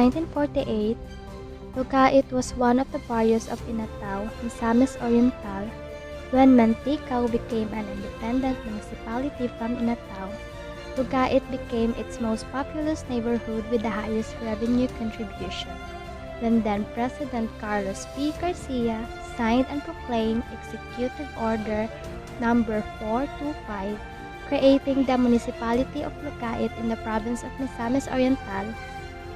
1948, Lugait was one of the barrios of Inatao, Misamis Oriental. When Mantikau became an independent municipality from Inatao, Lugait became its most populous neighborhood with the highest revenue contribution. When then-President Carlos P. Garcia signed and proclaimed Executive Order Number 425, creating the municipality of Lugait in the province of Misamis Oriental,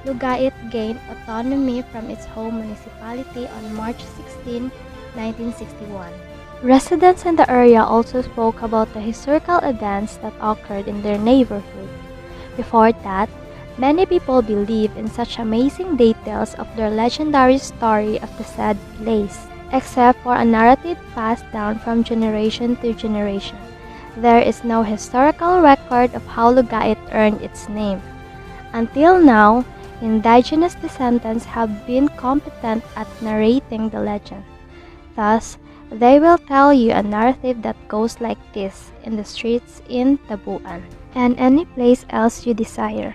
Lugait gained autonomy from its home municipality on March 16, 1961. Residents in the area also spoke about the historical events that occurred in their neighborhood. Before that, many people believed in such amazing details of their legendary story of the said place. Except for a narrative passed down from generation to generation, there is no historical record of how Lugait earned its name. Until now, indigenous descendants have been competent at narrating the legend. Thus, they will tell you a narrative that goes like this in the streets in Tabuan and any place else you desire.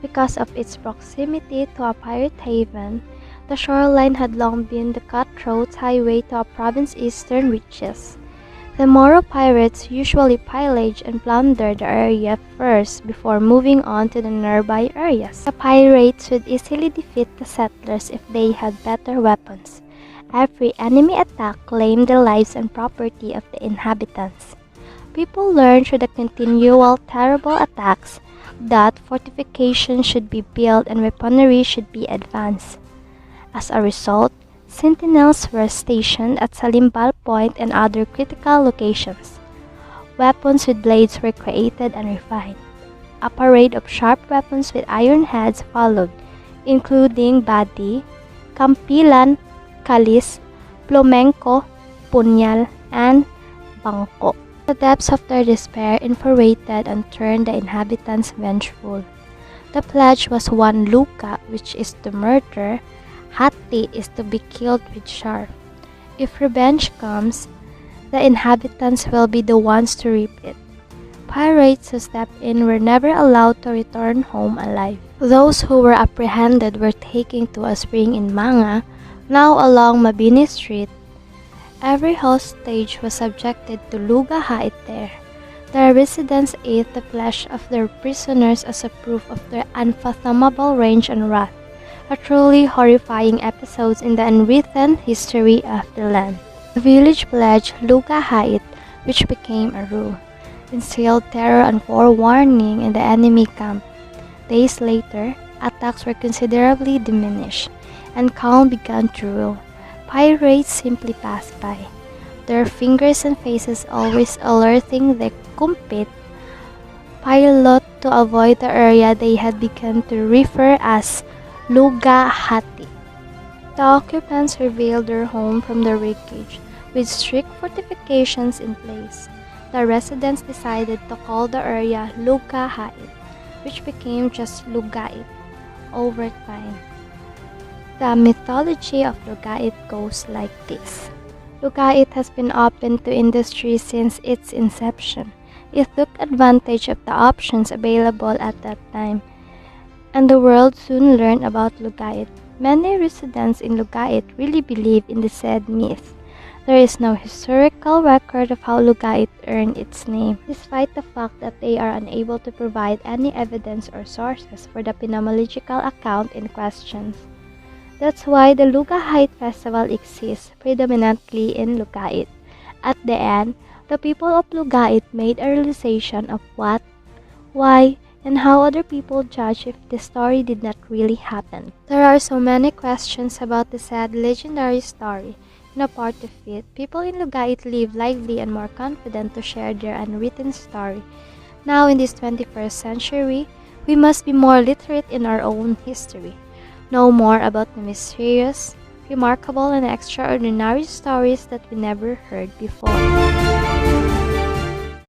Because of its proximity to a pirate haven, the shoreline had long been the cutthroat highway to a province's eastern reaches. The Moro pirates usually pillage and plunder the area first before moving on to the nearby areas. The pirates would easily defeat the settlers if they had better weapons. Every enemy attack claimed the lives and property of the inhabitants. People learned through the continual terrible attacks that fortifications should be built and weaponry should be advanced. As a result, sentinels were stationed at Salimbal Point and other critical locations. Weapons with blades were created and refined. A parade of sharp weapons with iron heads followed, including badi, kampilan, kalis, plomenko, punyal, and bangko. The depths of their despair infuriated and turned the inhabitants vengeful. The pledge was one luka, which is to murder. Hati is to be killed with sharp. If revenge comes, the inhabitants will be the ones to reap it. Pirates who stepped in were never allowed to return home alive. Those who were apprehended were taken to a spring in Manga, now along Mabini Street. Every hostage was subjected to Luga Hait there. The residents ate the flesh of their prisoners as a proof of their unfathomable rage and wrath, a truly horrifying episode in the unwritten history of the land. The village pledge Luga Hait, which became a rule, instilled terror and forewarning in the enemy camp. Days later, attacks were considerably diminished, and calm began to rule. Pirates simply passed by, their fingers and faces always alerting the kumpit pilot to avoid the area they had begun to refer as Luga Hati. The occupants revealed their home from the wreckage, with strict fortifications in place. The residents decided to call the area Luga Hait, which became just Lugait over time. The mythology of Lugait goes like this. Lugait has been open to industry since its inception. It took advantage of the options available at that time, and the world soon learned about Lugait. Many residents in Lugait really believe in the said myth. There is no historical record of how Lugait earned its name, despite the fact that they are unable to provide any evidence or sources for the phenomenological account in question. That's why the Luga Hait Festival exists predominantly in Lugait. At the end, the people of Lugait made a realization of what, why, and how other people judge if the story did not really happen. There are so many questions about the sad legendary story. In a part of it, people in Lugait live lively and more confident to share their unwritten story. Now in this 21st century, we must be more literate in our own history. Know more about the mysterious, remarkable, and extraordinary stories that we never heard before.